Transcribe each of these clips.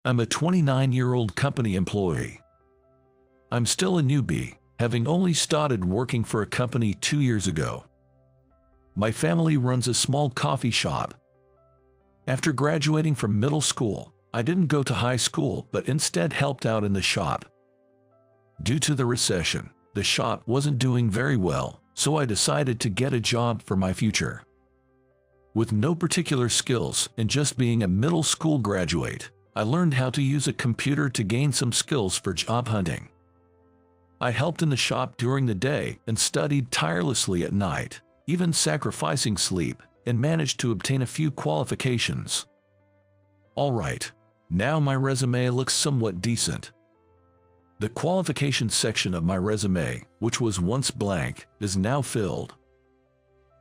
I'm a 29-year-old company employee. I'm still a newbie, having only started working for a company 2 years ago. My family runs a small coffee shop. After graduating from middle school, I didn't go to high school but instead helped out in the shop. Due to the recession, the shop wasn't doing very well, so I decided to get a job for my future. With no particular skills and just being a middle school graduate, I learned how to use a computer to gain some skills for job hunting. I helped in the shop during the day and studied tirelessly at night, even sacrificing sleep, and managed to obtain a few qualifications. Alright, now my resume looks somewhat decent. The qualifications section of my resume, which was once blank, is now filled.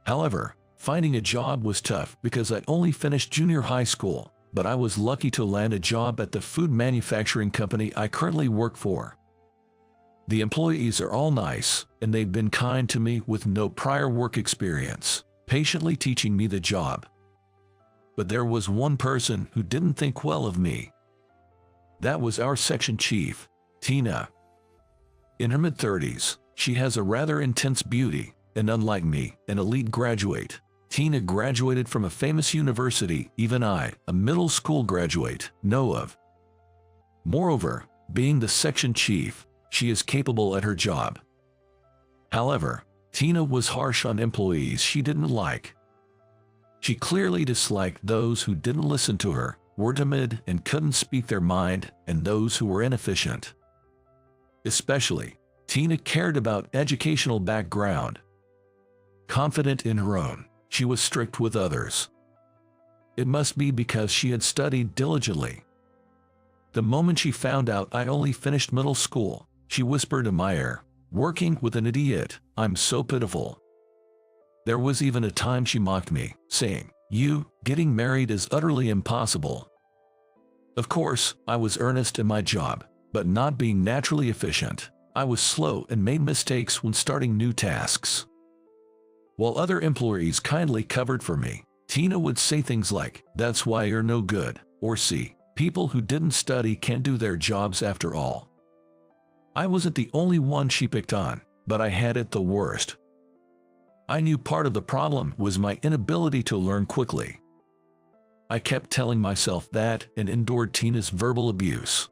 However, finding a job was tough because I only finished junior high school, but I was lucky to land a job at the food manufacturing company I currently work for. The employees are all nice, and they've been kind to me with no prior work experience, patiently teaching me the job. But there was one person who didn't think well of me. That was our section chief, Tina. In her mid-30s, she has a rather intense beauty, and unlike me, an elite graduate, Tina graduated from a famous university even I, a middle school graduate, know of. Moreover, being the section chief, she is capable at her job. However, Tina was harsh on employees she didn't like. She clearly disliked those who didn't listen to her, were timid and couldn't speak their mind, and those who were inefficient. Especially, Tina cared about educational background. Confident in her own, she was strict with others. It must be because she had studied diligently. The moment she found out I only finished middle school, she whispered in my ear, "Working with an idiot, I'm so pitiful." There was even a time she mocked me, saying, "You, getting married is utterly impossible." Of course, I was earnest in my job, but not being naturally efficient, I was slow and made mistakes when starting new tasks. While other employees kindly covered for me, Tina would say things like, "That's why you're no good," or "See, people who didn't study can't do their jobs after all." I wasn't the only one she picked on, but I had it the worst. I knew part of the problem was my inability to learn quickly. I kept telling myself that and endured Tina's verbal abuse.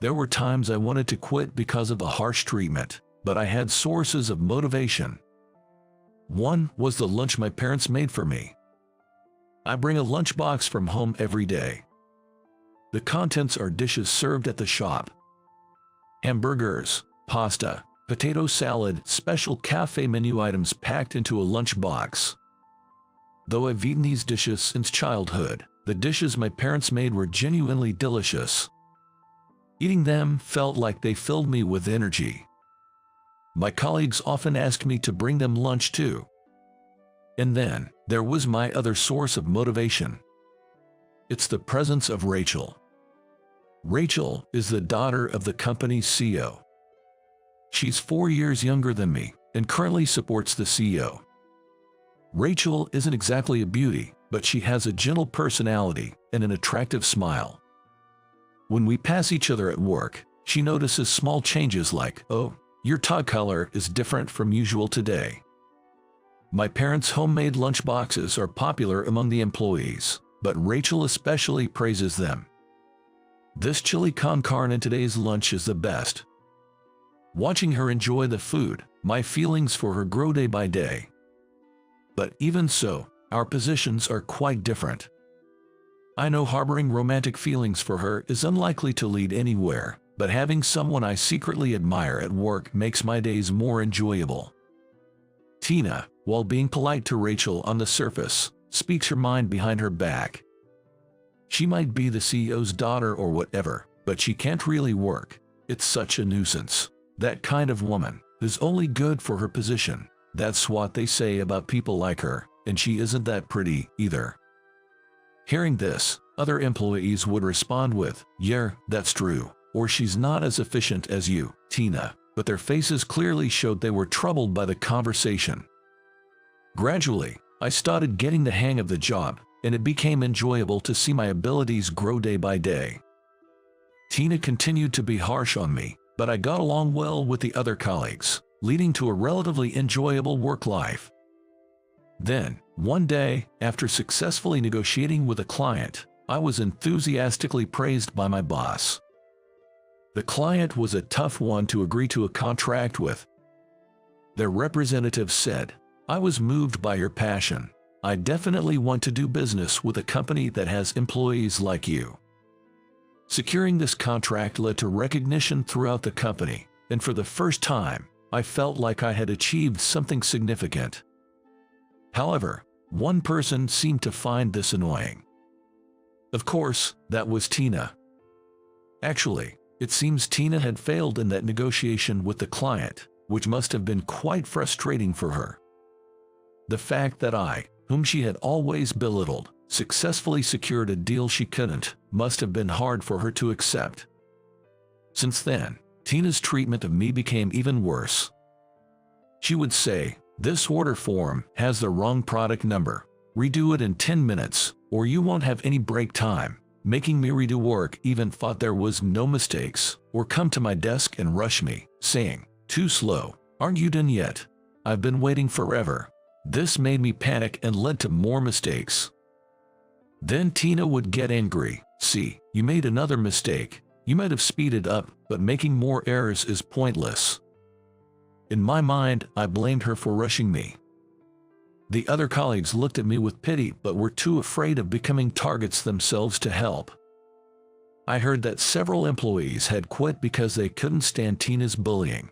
There were times I wanted to quit because of the harsh treatment, but I had sources of motivation. One was the lunch my parents made for me. I bring a lunchbox from home every day. The contents are dishes served at the shop. Hamburgers, pasta, potato salad, special cafe menu items packed into a lunchbox. Though I've eaten these dishes since childhood, the dishes my parents made were genuinely delicious. Eating them felt like they filled me with energy. My colleagues often asked me to bring them lunch too. And then, there was my other source of motivation. It's the presence of Rachel. Rachel is the daughter of the company's CEO. She's 4 years younger than me, and currently supports the CEO. Rachel isn't exactly a beauty, but she has a gentle personality and an attractive smile. When we pass each other at work, she notices small changes like, "Oh, your tie color is different from usual today." My parents' homemade lunchboxes are popular among the employees, but Rachel especially praises them. "This chili con carne in today's lunch is the best." Watching her enjoy the food, my feelings for her grow day by day. But even so, our positions are quite different. I know harboring romantic feelings for her is unlikely to lead anywhere, but having someone I secretly admire at work makes my days more enjoyable. Tina, while being polite to Rachel on the surface, speaks her mind behind her back. She might be the CEO's daughter or whatever, but she can't really work. It's such a nuisance. That kind of woman is only good for her position. That's what they say about people like her, and she isn't that pretty either. Hearing this, other employees would respond with, "Yeah, that's true," or "She's not as efficient as you, Tina," but their faces clearly showed they were troubled by the conversation. Gradually, I started getting the hang of the job, and it became enjoyable to see my abilities grow day by day. Tina continued to be harsh on me, but I got along well with the other colleagues, leading to a relatively enjoyable work life. Then, one day, after successfully negotiating with a client, I was enthusiastically praised by my boss. The client was a tough one to agree to a contract with. Their representative said, "I was moved by your passion. I definitely want to do business with a company that has employees like you." Securing this contract led to recognition throughout the company, and for the first time, I felt like I had achieved something significant. However, one person seemed to find this annoying. Of course, that was Tina. Actually, it seems Tina had failed in that negotiation with the client, which must have been quite frustrating for her. The fact that I, whom she had always belittled, successfully secured a deal she couldn't, must have been hard for her to accept. Since then, Tina's treatment of me became even worse. She would say, "This order form has the wrong product number. Redo it in 10 minutes, or you won't have any break time," making me redo work even thought there was no mistakes, or come to my desk and rush me, saying, "Too slow, aren't you done yet? I've been waiting forever." This made me panic and led to more mistakes. Then Tina would get angry. "See, you made another mistake. You might have speeded up, but making more errors is pointless." In my mind, I blamed her for rushing me. The other colleagues looked at me with pity but were too afraid of becoming targets themselves to help. I heard that several employees had quit because they couldn't stand Tina's bullying.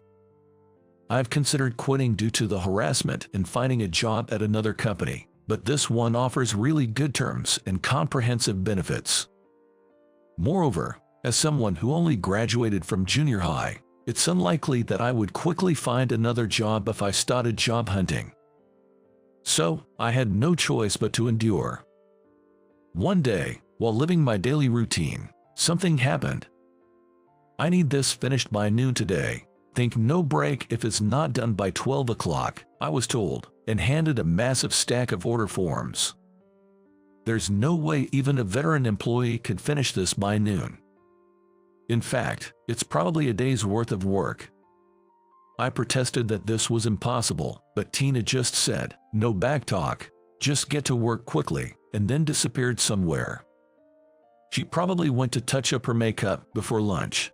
I've considered quitting due to the harassment and finding a job at another company, but this one offers really good terms and comprehensive benefits. Moreover, as someone who only graduated from junior high, it's unlikely that I would quickly find another job if I started job hunting. So, I had no choice but to endure. One day, while living my daily routine, something happened. "I need this finished by noon today. Think no break if it's not done by 12 o'clock, I was told, and handed a massive stack of order forms. There's no way even a veteran employee could finish this by noon. In fact, it's probably a day's worth of work. I protested that this was impossible, but Tina just said, "No backtalk, just get to work quickly," and then disappeared somewhere. She probably went to touch up her makeup before lunch.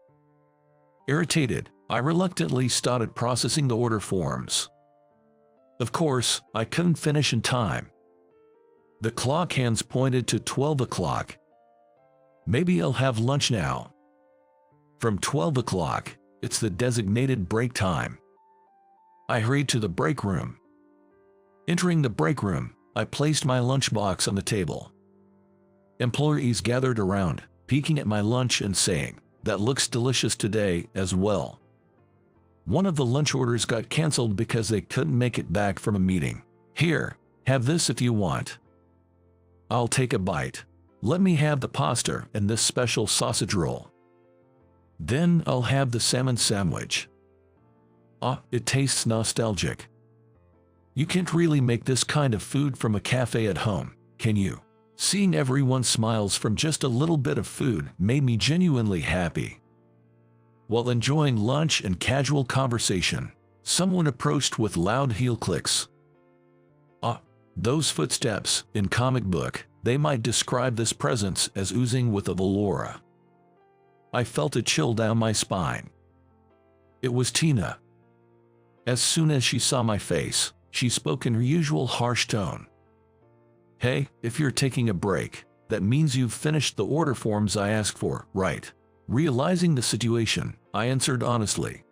Irritated, I reluctantly started processing the order forms. Of course, I couldn't finish in time. The clock hands pointed to 12 o'clock. Maybe I'll have lunch now. From 12 o'clock, it's the designated break time. I hurried to the break room. Entering the break room, I placed my lunchbox on the table. Employees gathered around, peeking at my lunch and saying, "That looks delicious today as well." One of the lunch orders got canceled because they couldn't make it back from a meeting. "Here, have this if you want." "I'll take a bite. Let me have the pasta and this special sausage roll." "Then I'll have the salmon sandwich." "Ah, it tastes nostalgic." "You can't really make this kind of food from a cafe at home, can you?" Seeing everyone's smiles from just a little bit of food made me genuinely happy. While enjoying lunch and casual conversation, someone approached with loud heel clicks. "Ah, those footsteps, in comic book, they might describe this presence as oozing with a velour." I felt a chill down my spine. It was Tina. As soon as she saw my face, she spoke in her usual harsh tone. "Hey, if you're taking a break, that means you've finished the order forms I asked for, right?" Realizing the situation, I answered honestly.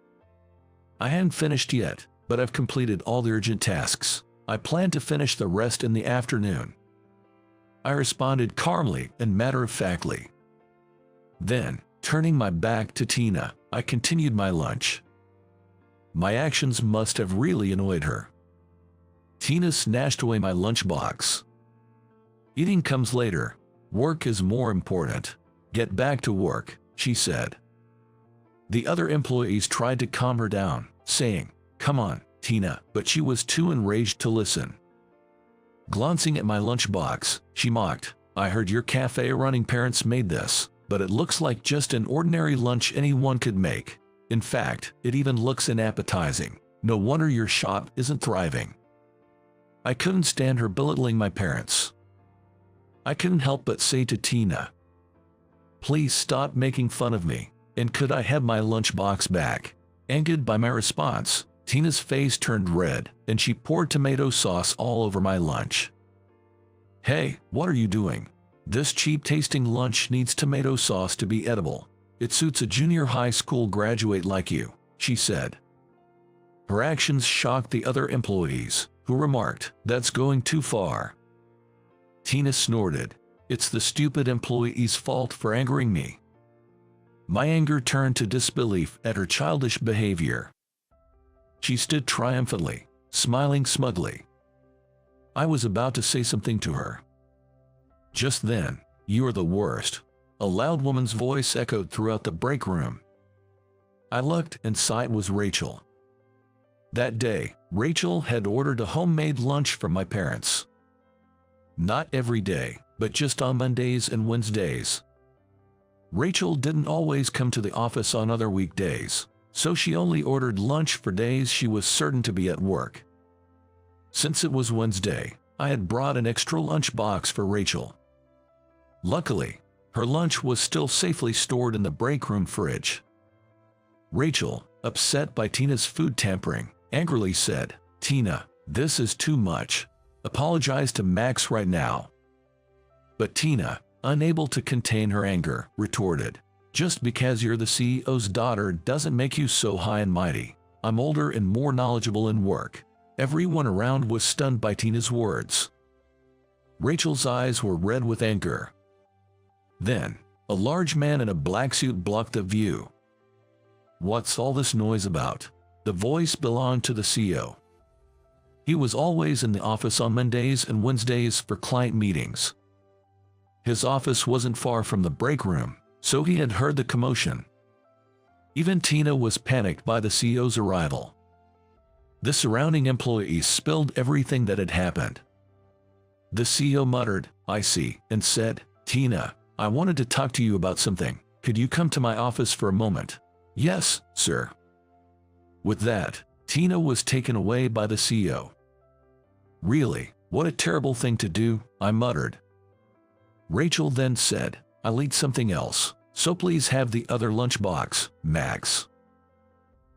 "I hadn't finished yet, but I've completed all the urgent tasks. I plan to finish the rest in the afternoon." I responded calmly and matter-of-factly. Then, turning my back to Tina, I continued my lunch. My actions must have really annoyed her. Tina snatched away my lunchbox. "Eating comes later. Work is more important. Get back to work," she said. The other employees tried to calm her down, saying, "Come on, Tina," but she was too enraged to listen. Glancing at my lunchbox, she mocked, "I heard your cafe running parents made this, but but it looks like just an ordinary lunch anyone could make. In fact, it even looks unappetizing. No wonder your shop isn't thriving." I couldn't stand her belittling my parents. I couldn't help but say to Tina, "Please stop making fun of me, and could I have my lunchbox back?" Angered by my response, Tina's face turned red, and she poured tomato sauce all over my lunch. "Hey, what are you doing? This cheap-tasting lunch needs tomato sauce to be edible. It suits a junior high school graduate like you," she said. Her actions shocked the other employees, who remarked, "That's going too far." Tina snorted, "It's the stupid employee's fault for angering me." My anger turned to disbelief at her childish behavior. She stood triumphantly, smiling smugly. I was about to say something to her. Just then, "You are the worst," a loud woman's voice echoed throughout the break room. I looked, and sight was Rachel. That day, Rachel had ordered a homemade lunch from my parents. Not every day, but just on Mondays and Wednesdays. Rachel didn't always come to the office on other weekdays, so she only ordered lunch for days she was certain to be at work. Since it was Wednesday, I had brought an extra lunch box for Rachel. Luckily, her lunch was still safely stored in the break room fridge. Rachel, upset by Tina's food tampering, angrily said, "Tina, this is too much. Apologize to Max right now." But Tina, unable to contain her anger, retorted, "Just because you're the CEO's daughter doesn't make you so high and mighty. I'm older and more knowledgeable in work." Everyone around was stunned by Tina's words. Rachel's eyes were red with anger. Then, a large man in a black suit blocked the view. "What's all this noise about?" The voice belonged to the CEO. He was always in the office on Mondays and Wednesdays for client meetings. His office wasn't far from the break room, so he had heard the commotion. Even Tina was panicked by the CEO's arrival. The surrounding employees spilled everything that had happened. The CEO muttered, "I see," and said, "Tina, I wanted to talk to you about something. Could you come to my office for a moment?" "Yes, sir." With that, Tina was taken away by the CEO. "Really, what a terrible thing to do," I muttered. Rachel then said, "I'll eat something else, so please have the other lunchbox, Max."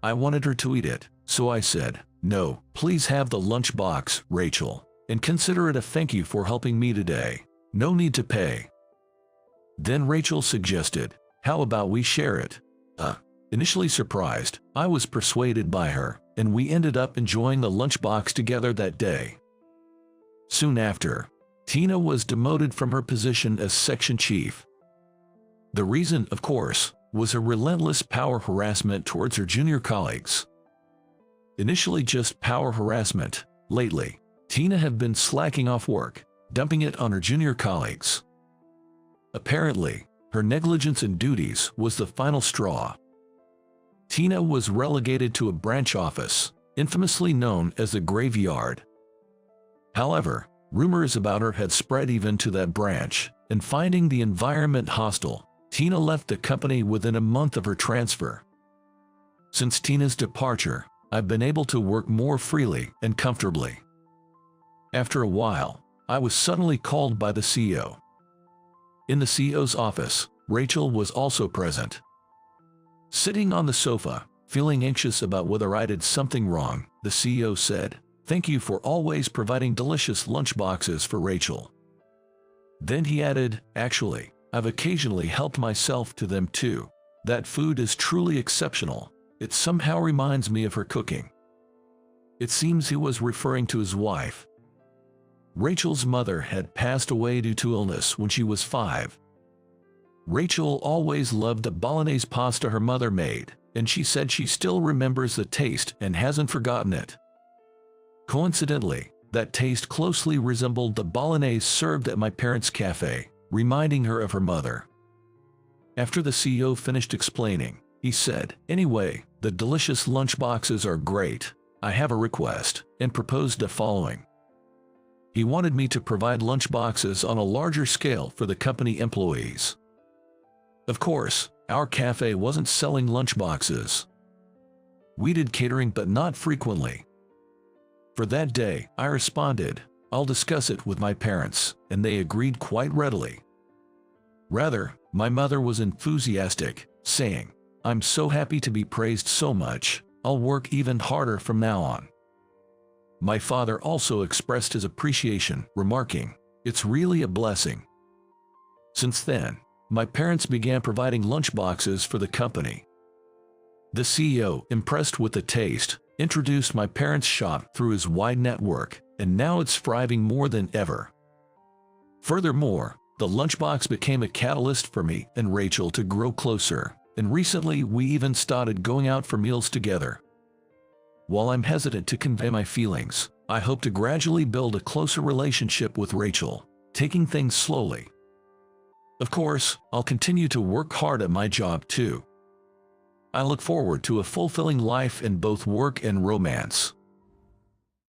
I wanted her to eat it, so I said, "No, please have the lunchbox, Rachel, and consider it a thank you for helping me today. No need to pay." Then Rachel suggested, "How about we share it?" Initially surprised, I was persuaded by her, and we ended up enjoying the lunchbox together that day. Soon after, Tina was demoted from her position as section chief. The reason, of course, was her relentless power harassment towards her junior colleagues. Initially just power harassment, lately, Tina had been slacking off work, dumping it on her junior colleagues. Apparently, her negligence in duties was the final straw. Tina was relegated to a branch office, infamously known as the graveyard. However, rumors about her had spread even to that branch, and finding the environment hostile, Tina left the company within a month of her transfer. Since Tina's departure, I've been able to work more freely and comfortably. After a while, I was suddenly called by the CEO. In the CEO's office, Rachel was also present. Sitting on the sofa, feeling anxious about whether I did something wrong, the CEO said, "Thank you for always providing delicious lunchboxes for Rachel." Then he added, "Actually, I've occasionally helped myself to them too. That food is truly exceptional. It somehow reminds me of her cooking." It seems he was referring to his wife. Rachel's mother had passed away due to illness when she was 5. Rachel always loved the bolognese pasta her mother made, and she said she still remembers the taste and hasn't forgotten it. Coincidentally, that taste closely resembled the bolognese served at my parents' cafe, reminding her of her mother. After the CEO finished explaining, he said, "Anyway, the delicious lunchboxes are great. I have a request," and proposed the following. He wanted me to provide lunchboxes on a larger scale for the company employees. Of course, our cafe wasn't selling lunchboxes. We did catering, but not frequently. For that day, I responded, "I'll discuss it with my parents," and they agreed quite readily. Rather, my mother was enthusiastic, saying, "I'm so happy to be praised so much. I'll work even harder from now on." My father also expressed his appreciation, remarking, "It's really a blessing." Since then, my parents began providing lunchboxes for the company. The CEO, impressed with the taste, introduced my parents' shop through his wide network, and now it's thriving more than ever. Furthermore, the lunchbox became a catalyst for me and Rachel to grow closer, and recently we even started going out for meals together. While I'm hesitant to convey my feelings, I hope to gradually build a closer relationship with Rachel, taking things slowly. Of course, I'll continue to work hard at my job too. I look forward to a fulfilling life in both work and romance.